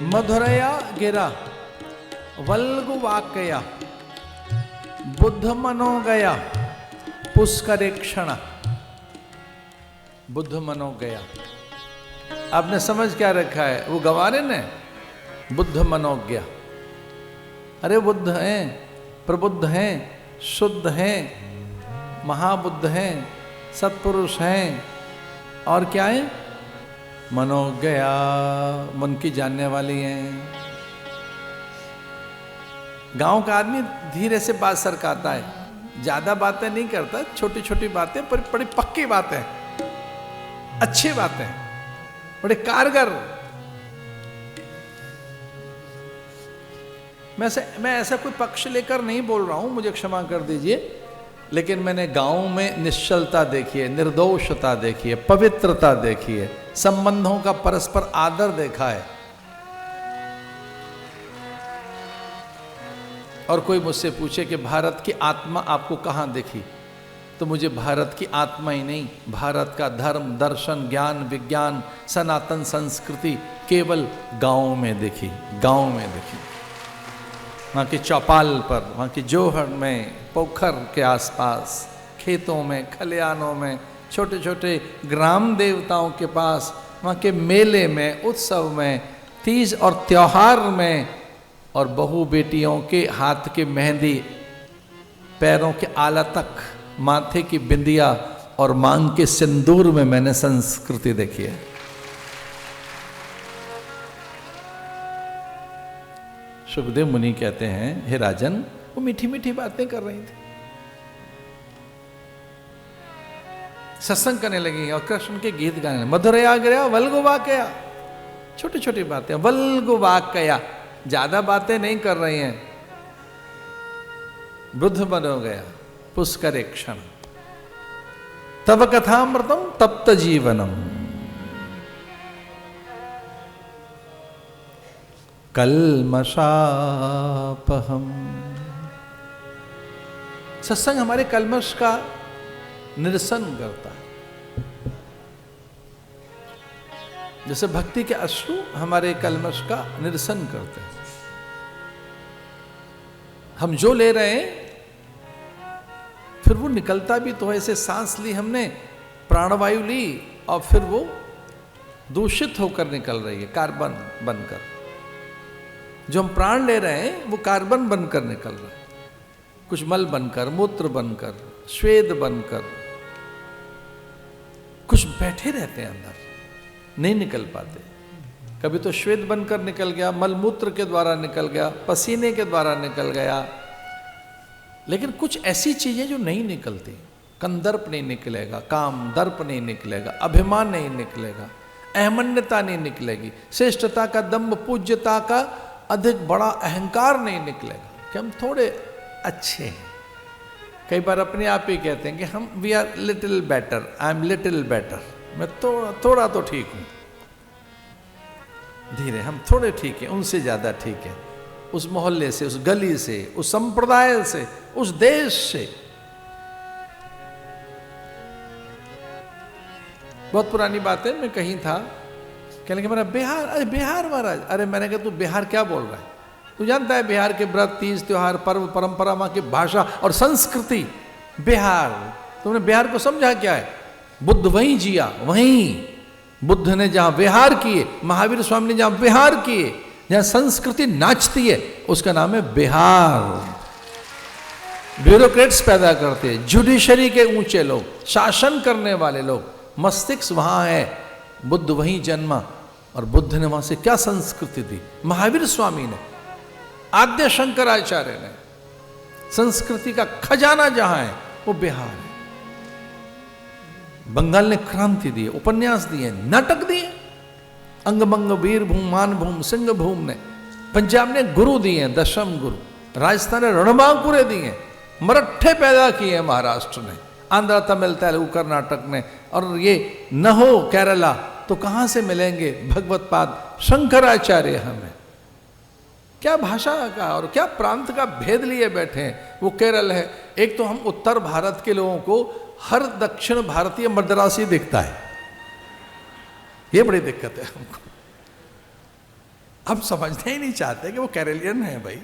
मधुरया गिरा वल्गु वाक्या बुद्ध मनो गया पुष्करेक्षण। बुद्ध मनो गया, आपने समझ क्या रखा है? वो गवा रहे न, बुद्ध मनोज्ञा। अरे बुद्ध हैं, प्रबुद्ध हैं, शुद्ध हैं, महाबुद्ध हैं, सत्पुरुष हैं, और क्या है? मनोज्ञा, मन की जानने वाली हैं। गांव का आदमी धीरे से बात सरकाता है, ज्यादा बातें नहीं करता, छोटी छोटी बातें पर बड़ी पक्की बातें, अच्छी बातें, बड़े कारगर। मैं ऐसा कोई पक्ष लेकर नहीं बोल रहा हूं, मुझे क्षमा कर दीजिए, लेकिन मैंने गांव में निश्चलता देखी है, निर्दोषता देखी है, पवित्रता देखी है, संबंधों का परस्पर आदर देखा है। और कोई मुझसे पूछे कि भारत की आत्मा आपको कहां दिखी, तो मुझे भारत की आत्मा ही नहीं, भारत का धर्म, दर्शन, ज्ञान, विज्ञान, सनातन संस्कृति केवल गांव में दिखी, गांव में दिखी। वहाँ की चौपाल पर, वहाँ की जोहर में, पोखर के आसपास, खेतों में, खलिहानों में, छोटे छोटे ग्राम देवताओं के पास, वहाँ के मेले में, उत्सव में, तीज और त्योहार में, और बहू बेटियों के हाथ के मेहंदी, पैरों के आला तक, माथे की बिंदिया और मांग के सिंदूर में मैंने संस्कृति देखी है। सुखदेव मुनि कहते हैं, हे राजन, वो मीठी मीठी बातें कर रही थी, सत्संग करने लगी और कृष्ण के गीत गाने। मधुरया गया वल्गु वाक्या, छोटी छोटी बातें, वल्गु वाक्या, ज्यादा बातें नहीं कर रही हैं। बुद्ध बनो गया पुष्करेक्षण, तब कथामृतम तप्त जीवनम, कल्मषापहम। सत्संग हमारे कल्मष का निरसन करता है। जैसे भक्ति के अश्रु हमारे कल्मष का निरसन करते हैं। हम जो ले रहे हैं फिर वो निकलता भी तो है। ऐसे सांस ली हमने, प्राणवायु ली, और फिर वो दूषित होकर निकल रही है, कार्बन बनकर। जो हम प्राण ले रहे हैं वो कार्बन बनकर निकल रहा है, कुछ मल बनकर, मूत्र बनकर, श्वेद बनकर, कुछ बैठे रहते हैं अंदर, नहीं निकल पाते। कभी तो श्वेत बनकर निकल गया, मलमूत्र के द्वारा निकल गया, पसीने के द्वारा निकल गया, लेकिन कुछ ऐसी चीजें जो नहीं निकलती। कंदर्प नहीं निकलेगा, काम दर्प नहीं निकलेगा, अभिमान नहीं निकलेगा, अहमन्यता नहीं निकलेगी, श्रेष्ठता का दंभ, पूज्यता का अधिक बड़ा अहंकार नहीं निकलेगा कि हम थोड़े अच्छे हैं। कई बार अपने आप ही कहते हैं कि हम we are little better, I am little better, मैं थोड़ा तो ठीक हूं, धीरे हम थोड़े ठीक हैं, उनसे ज्यादा ठीक है, उस मोहल्ले से, उस गली से, उस संप्रदाय से, उस देश से। बहुत पुरानी बात है, मैं कहीं था, कहने लगे मेरा बिहार, अरे बिहार महाराज, अरे मैंने कहा तू बिहार क्या बोल रहा है? तू जानता है बिहार के व्रत, तीज, त्योहार, पर्व, परंपरा, वहां की भाषा और संस्कृति, बिहार। तुमने बिहार को समझा क्या है? बुद्ध वहीं जिया, वहीं बुद्ध ने जहां विहार किए, महावीर स्वामी ने जहां विहार किए, जहां संस्कृति नाचती है, उसका नाम है बिहार। ब्यूरोक्रेट्स पैदा करते हैं, जुडिशरी के ऊंचे लोग, शासन करने वाले लोग, मस्तिष्क वहां है। बुद्ध वहीं जन्मा, और बुद्ध ने वहां से क्या संस्कृति दी? महावीर स्वामी ने, आद्य शंकराचार्य ने, संस्कृति का खजाना जहां है वो बिहार है। बंगाल ने क्रांति दी, उपन्यास दिए, नाटक दिए, अंगभंग, वीरभूम, मानभूम, सिंहभूम ने, पंजाब ने गुरु दिए, दशम गुरु, राजस्थान ने रणबांकुरे दिए, मराठे पैदा किए महाराष्ट्र ने, आंध्र, तमिल, तेलुगु, कर्नाटक ने, और ये न हो केरला तो कहां से मिलेंगे भगवतपाद शंकराचार्य हमें? क्या भाषा का और क्या प्रांत का भेद लिए बैठे हैं। वो केरल है, एक तो हम उत्तर भारत के लोगों को हर दक्षिण भारतीय मद्रासी दिखता है, ये बड़ी दिक्कत है हमको। हम समझना ही नहीं चाहते कि वो केरलियन है भाई,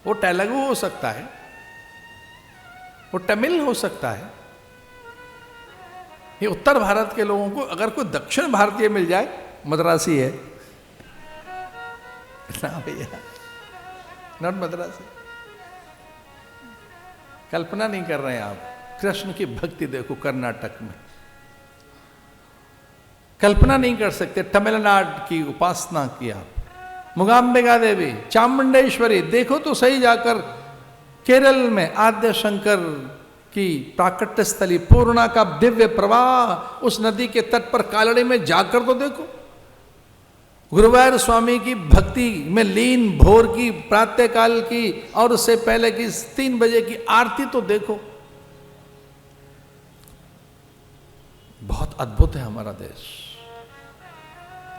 वो तेलुगु हो सकता है, वो तमिल हो सकता है। ये उत्तर भारत के लोगों को अगर कोई दक्षिण भारतीय मिल जाए, मद्रासी है ना भैया, नॉट मद्रासी। कल्पना नहीं कर रहे हैं आप, कृष्ण की भक्ति देखो कर्नाटक में, कल्पना नहीं कर सकते। तमिलनाडु की उपासना की आप, मुगाम्बिका देवी, चामुंडेश्वरी, देखो तो सही जाकर केरल में आद्य शंकर की प्राकट्य स्थली पूर्णा का दिव्य प्रवाह, उस नदी के तट पर कालड़ी में जाकर तो देखो। गुरुवार स्वामी की भक्ति में लीन भोर की, प्रातःकाल की और उससे पहले की 3 बजे की आरती तो देखो। बहुत अद्भुत है हमारा देश।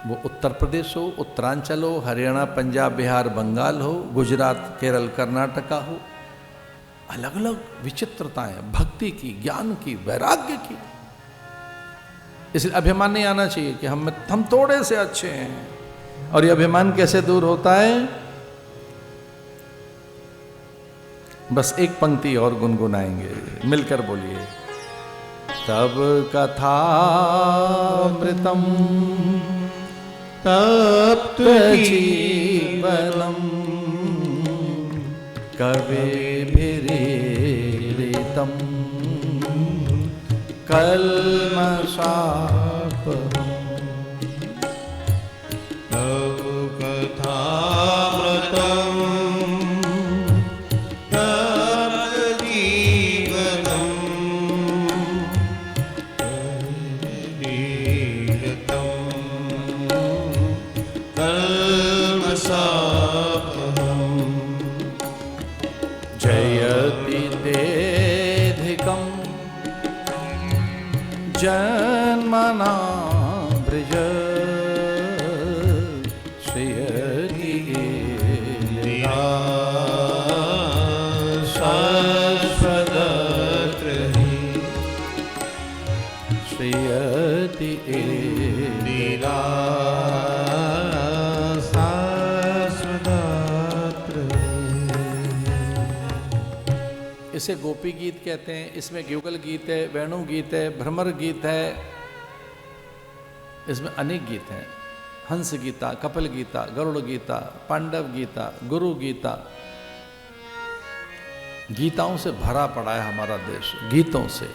वो उत्तर प्रदेश हो, उत्तरांचल हो, हरियाणा, पंजाब, बिहार, बंगाल हो, गुजरात, केरल, कर्नाटका हो, अलग अलग विचित्रताएं भक्ति की, ज्ञान की, वैराग्य की। इसलिए अभिमान नहीं आना चाहिए कि हम थोड़े से अच्छे हैं। और ये अभिमान कैसे दूर होता है? बस एक पंक्ति और गुनगुनाएंगे, मिलकर बोलिए। तब कथामृतम तप्त जीवनम कविभिरीडितम कल्मषापहम्। तव कथामृतम् तप्त जीवनम् कविभिरीडितम् कल्मषापहम्। जयति तेधिकं जन्मना ब्रज श्रियति लीला शाश्वतत्र श्रियति लीला इसे गोपी गीत कहते हैं, इसमें युगल गीत है, वेणु गीत है, भ्रमर गीत है, इसमें अनेक गीत हैं। हंस गीता, कपिल गीता, गरुड़ गीता, पांडव गीता, गुरु गीता। गीताओं से भरा पड़ा है हमारा देश, गीतों से।